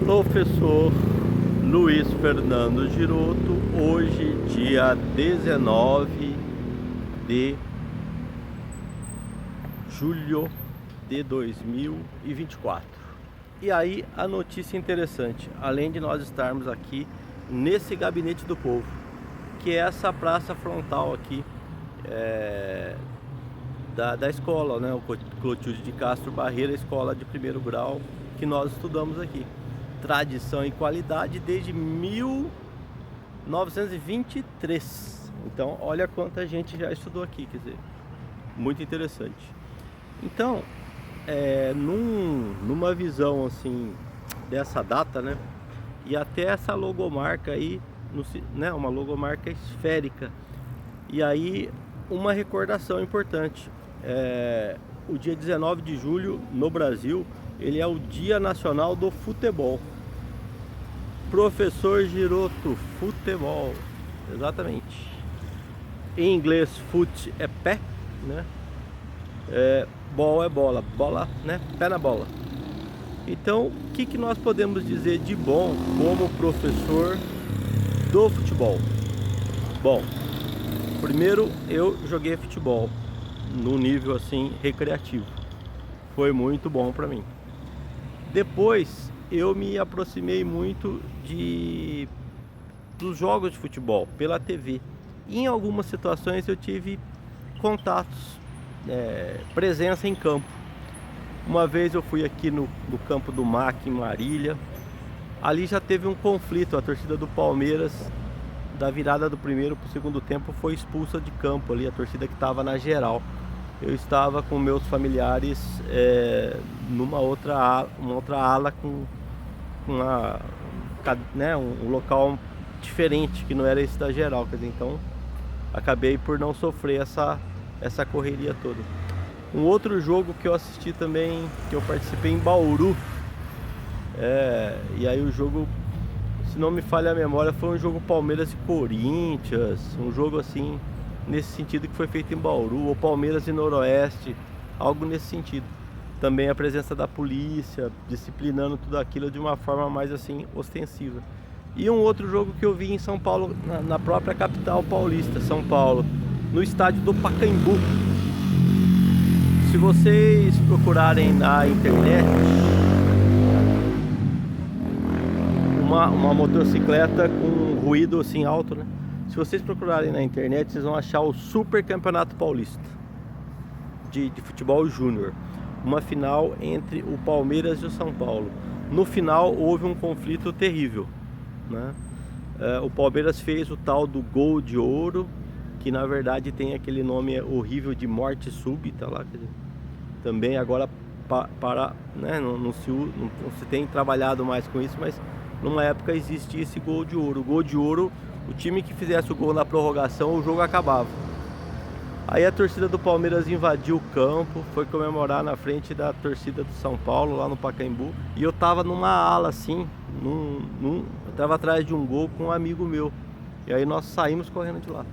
Professor Luiz Fernando Giroto, hoje dia 19 de julho de 2024. E aí a notícia interessante, além de nós estarmos aqui nesse gabinete do povo, que é essa praça frontal aqui da escola, né? O Clotilde de Castro Barreira, escola de primeiro grau que nós estudamos aqui. Tradição e qualidade desde 1923. Então, olha quanta gente já estudou aqui, quer dizer, muito interessante. Então, numa visão assim dessa data, né? E até essa logomarca aí, né? Uma logomarca esférica. E aí, uma recordação importante. O dia 19 de julho no Brasil, ele é o Dia Nacional do Futebol. Professor Giroto, futebol, exatamente. Em inglês, foot é pé, né? Ball é bola, bola, né? Pé na bola. Então, o que nós podemos dizer de bom como professor do futebol? Bom, primeiro eu joguei futebol no nível assim recreativo. Foi muito bom para mim. Depois eu me aproximei muito dos jogos de futebol pela TV. E em algumas situações eu tive contatos, presença em campo. Uma vez eu fui aqui no campo do MAC em Marília. Ali já teve um conflito. A torcida do Palmeiras, da virada do primeiro para o segundo tempo, foi expulsa de campo ali, a torcida que estava na geral. Eu estava com meus familiares numa outra ala com um local diferente, que não era esse da geral, quer dizer, então acabei por não sofrer essa correria toda. Um outro jogo que eu assisti também, que eu participei em Bauru, e aí o jogo, se não me falha a memória, foi um jogo Palmeiras e Corinthians, um jogo assim nesse sentido, que foi feito em Bauru, ou Palmeiras e Noroeste, algo nesse sentido. Também a presença da polícia, disciplinando tudo aquilo de uma forma mais assim ostensiva. E um outro jogo que eu vi em São Paulo, na própria capital paulista, São Paulo, no estádio do Pacaembu. Se vocês procurarem na internet uma motocicleta com ruído assim alto, né? Se vocês procurarem na internet, vocês vão achar o Super Campeonato Paulista de futebol júnior. Uma final entre o Palmeiras e o São Paulo. No final houve um conflito terrível, né? O Palmeiras fez o tal do gol de ouro, que na verdade tem aquele nome horrível de morte súbita lá. Quer dizer, também agora né, não se tem trabalhado mais com isso, mas numa época existia esse gol de ouro. O gol de ouro, o time que fizesse o gol na prorrogação, o jogo acabava. Aí a torcida do Palmeiras invadiu o campo, foi comemorar na frente da torcida do São Paulo, lá no Pacaembu. E eu tava numa ala assim, eu tava atrás de um gol com um amigo meu. E aí nós saímos correndo de lá.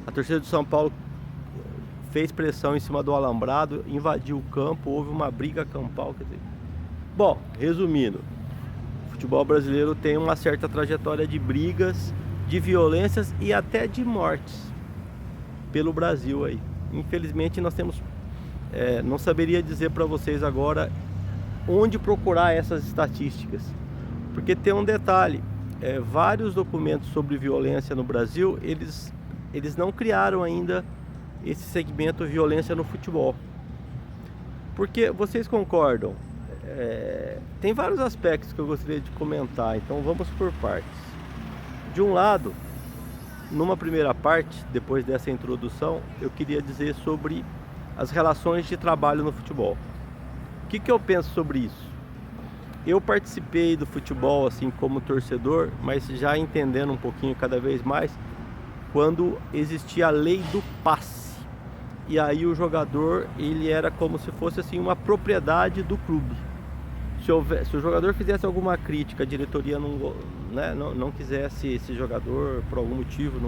A torcida do São Paulo fez pressão em cima do alambrado, invadiu o campo, houve uma briga campal, quer dizer. Bom, resumindo, o futebol brasileiro tem uma certa trajetória de brigas, de violências e até de mortes pelo Brasil aí. Infelizmente nós temos, não saberia dizer para vocês agora onde procurar essas estatísticas, porque tem um detalhe, vários documentos sobre violência no Brasil, eles não criaram ainda esse segmento violência no futebol. Porque vocês concordam? Tem vários aspectos que eu gostaria de comentar, então vamos por partes. De um lado, numa primeira parte, depois dessa introdução, eu queria dizer sobre as relações de trabalho no futebol. O que eu penso sobre isso? Eu participei do futebol assim como torcedor, mas já entendendo um pouquinho cada vez mais, quando existia a lei do passe. E aí o jogador, ele era como se fosse assim uma propriedade do clube. Se o jogador fizesse alguma crítica, a diretoria não quisesse esse jogador por algum motivo,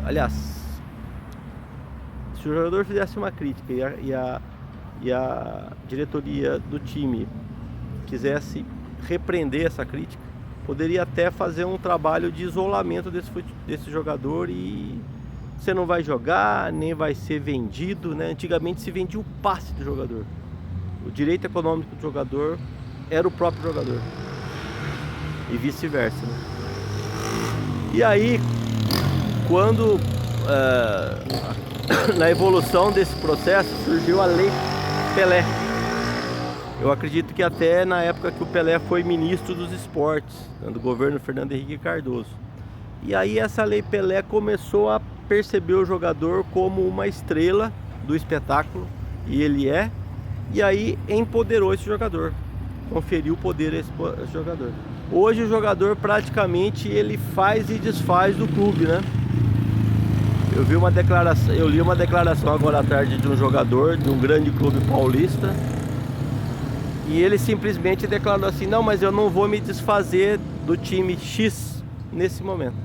aliás, se o jogador fizesse uma crítica e a diretoria do time quisesse repreender essa crítica, poderia até fazer um trabalho de isolamento desse jogador, e você não vai jogar, nem vai ser vendido, né? Antigamente se vendia o passe do jogador. O direito econômico do jogador era o próprio jogador. E vice-versa, né? E aí, quando na evolução desse processo surgiu a Lei Pelé. Eu acredito que até na época que o Pelé foi ministro dos esportes, né, do governo Fernando Henrique Cardoso. E aí essa Lei Pelé começou a perceber o jogador como uma estrela do espetáculo, e ele é, e aí empoderou esse jogador, conferiu poder a esse jogador. Hoje o jogador praticamente ele faz e desfaz do clube, né? Eu li uma declaração agora à tarde de um jogador de um grande clube paulista, e ele simplesmente declarou assim: não, mas eu não vou me desfazer do time X nesse momento.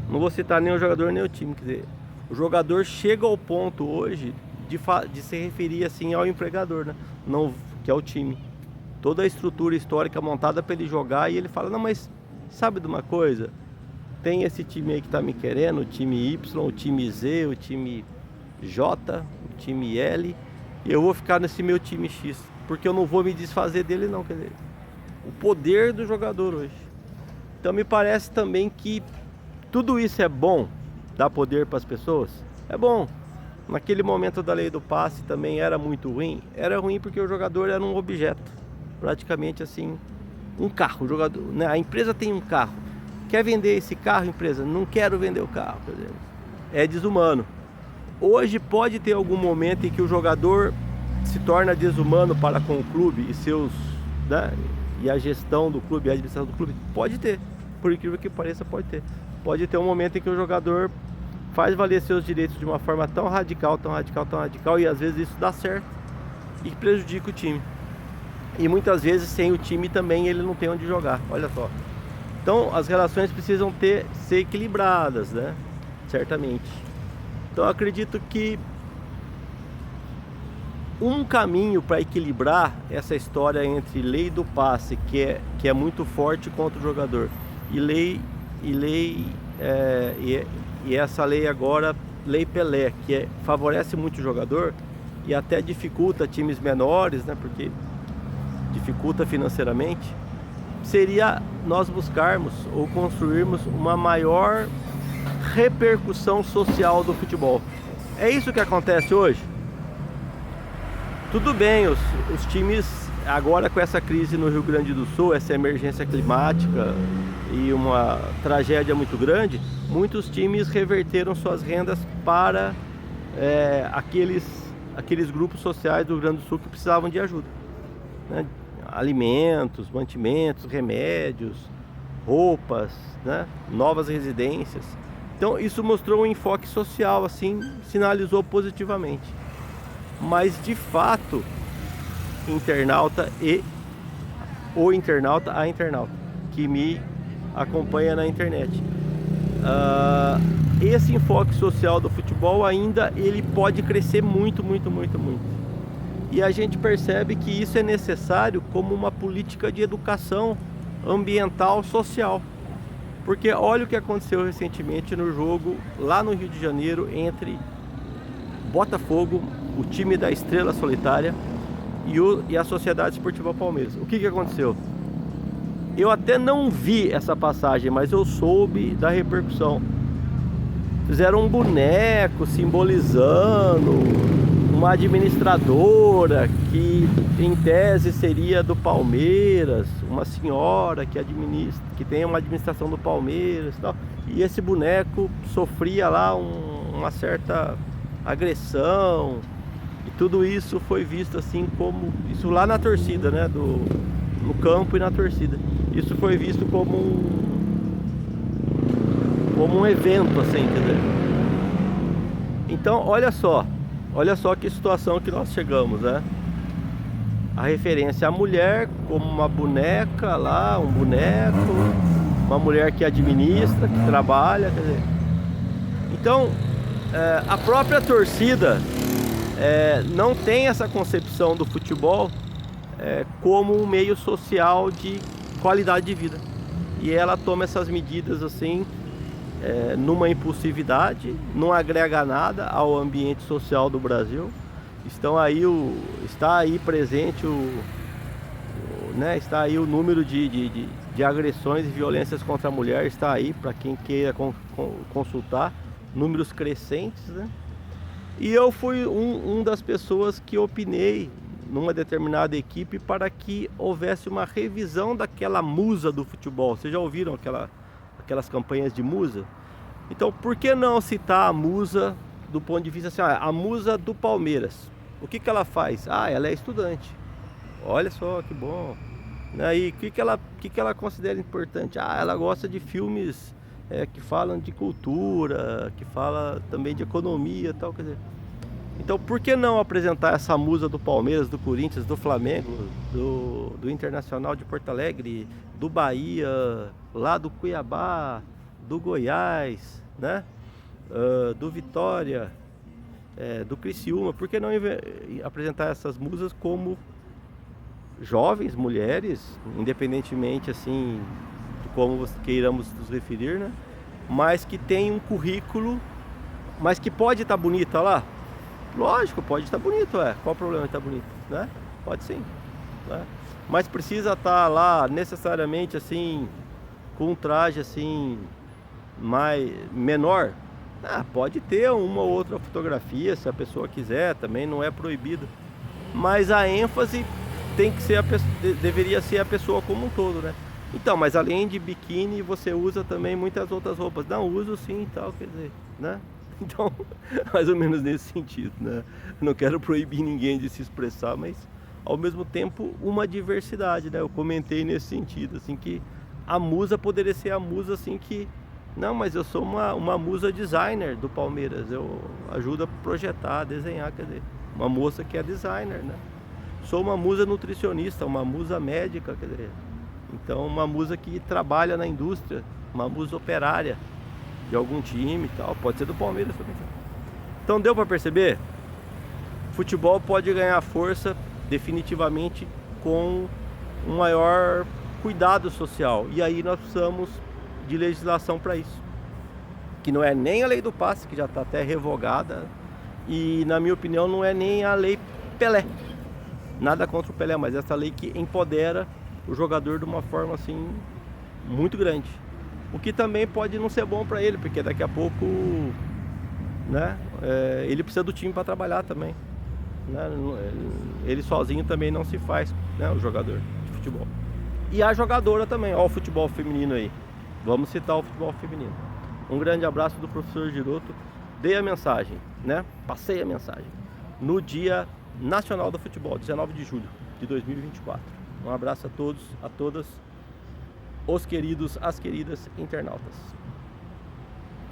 Não vou citar nem o jogador nem o time. Quer dizer, o jogador chega ao ponto hoje de se referir assim ao empregador, né? Não, que é o time. Toda a estrutura histórica montada para ele jogar, e ele fala: não, mas sabe de uma coisa? Tem esse time aí que tá me querendo, o time Y, o time Z, o time J, o time L, e eu vou ficar nesse meu time X, porque eu não vou me desfazer dele não. Quer dizer, o poder do jogador hoje. Então me parece também que tudo isso é bom, dar poder para as pessoas, é bom. Naquele momento da lei do passe também era muito ruim. Era ruim porque o jogador era um objeto, praticamente assim, um carro. O jogador, né? A empresa tem um carro, quer vender esse carro, empresa? Não quero vender o carro. Quer dizer, é desumano. Hoje pode ter algum momento em que o jogador se torna desumano para com o clube e seus, né, e a gestão do clube, a administração do clube. Pode ter, por incrível que pareça, pode ter. Pode ter um momento em que o jogador faz valer seus direitos de uma forma tão radical, e às vezes isso dá certo e prejudica o time. E muitas vezes sem o time também ele não tem onde jogar, olha só. Então as relações precisam ser equilibradas, né? Certamente. Então eu acredito que um caminho para equilibrar essa história entre lei do passe, que é muito forte contra o jogador, e essa lei agora, Lei Pelé, que favorece muito o jogador e até dificulta times menores, né, porque dificulta financeiramente, seria nós buscarmos ou construirmos uma maior repercussão social do futebol. É isso que acontece hoje? Tudo bem, os times agora com essa crise no Rio Grande do Sul, essa emergência climática e uma tragédia muito grande, muitos times reverteram suas rendas para aqueles grupos sociais do Rio Grande do Sul que precisavam de ajuda, né? Alimentos, mantimentos, remédios, roupas, né? Novas residências. Então isso mostrou um enfoque social, assim, sinalizou positivamente. Mas de fato, a internauta que me acompanha na internet, esse enfoque social do futebol ainda ele pode crescer muito. E a gente percebe que isso é necessário como uma política de educação ambiental, social. Porque olha o que aconteceu recentemente no jogo lá no Rio de Janeiro entre Botafogo, o time da Estrela Solitária, e a Sociedade Esportiva Palmeiras. O que aconteceu? Eu até não vi essa passagem, mas eu soube da repercussão. Fizeram um boneco simbolizando uma administradora que em tese seria do Palmeiras, uma senhora que tem uma administração do Palmeiras e tal. E esse boneco sofria lá uma certa agressão, e tudo isso foi visto assim como isso lá na torcida, né, no campo e na torcida. Isso foi visto como um evento, assim, quer dizer. Então, olha só que situação que nós chegamos, né? A referência à mulher como uma boneca lá, um boneco, uma mulher que administra, que trabalha, quer dizer. Então, a própria torcida não tem essa concepção do futebol como um meio social de qualidade de vida. E ela toma essas medidas assim, numa impulsividade, não agrega nada ao ambiente social do Brasil. Está aí presente está aí o número de agressões e violências contra a mulher, está aí para quem queira consultar, números crescentes, né? E eu fui um das pessoas que opinei numa determinada equipe para que houvesse uma revisão daquela musa do futebol. Vocês já ouviram aquelas campanhas de musa? Então, por que não citar a musa do ponto de vista assim, a musa do Palmeiras? O que ela faz? Ela é estudante. Olha só que bom. E o que ela considera importante? Ela gosta de filmes que falam de cultura, que fala também de economia e tal, quer dizer. Então, por que não apresentar essa musa do Palmeiras, do Corinthians, do Flamengo, do Internacional de Porto Alegre, do Bahia, lá do Cuiabá, do Goiás, né? Do Vitória, do Criciúma? Por que não apresentar essas musas como jovens, mulheres, independentemente assim de como queiramos nos referir, né? Mas que tem um currículo, mas que pode estar bonita lá. Lógico, pode estar bonito, Qual o problema de estar bonito, né? Pode sim, né? Mas precisa estar lá necessariamente assim, com um traje assim, menor. Pode ter uma ou outra fotografia, se a pessoa quiser, também não é proibido. Mas a ênfase tem que ser deveria ser a pessoa como um todo, né? Então, mas além de biquíni, você usa também muitas outras roupas. Não, uso sim e tal, quer dizer, né? Então, mais ou menos nesse sentido, né? Não quero proibir ninguém de se expressar, mas ao mesmo tempo uma diversidade, né? Eu comentei nesse sentido, assim, que a musa poderia ser a musa, assim, que... Não, mas eu sou uma musa designer do Palmeiras, eu ajudo a projetar, a desenhar, quer dizer, uma moça que é designer, né? Sou uma musa nutricionista, uma musa médica, quer dizer, então uma musa que trabalha na indústria, uma musa operária de algum time e tal, pode ser do Palmeiras também. Então deu para perceber? Futebol pode ganhar força definitivamente com um maior cuidado social, e aí nós precisamos de legislação para isso, que não é nem a lei do passe, que já está até revogada, e na minha opinião não é nem a lei Pelé, nada contra o Pelé, mas essa lei que empodera o jogador de uma forma assim muito grande, o que também pode não ser bom para ele, porque daqui a pouco, né, ele precisa do time para trabalhar também, né? Ele sozinho também não se faz, né, o jogador de futebol. E a jogadora também, ó, o futebol feminino aí. Vamos citar o futebol feminino. Um grande abraço do professor Giroto. Dei a mensagem, né? Passei a mensagem no Dia Nacional do Futebol, 19 de julho de 2024. Um abraço a todos, a todas, as queridas internautas.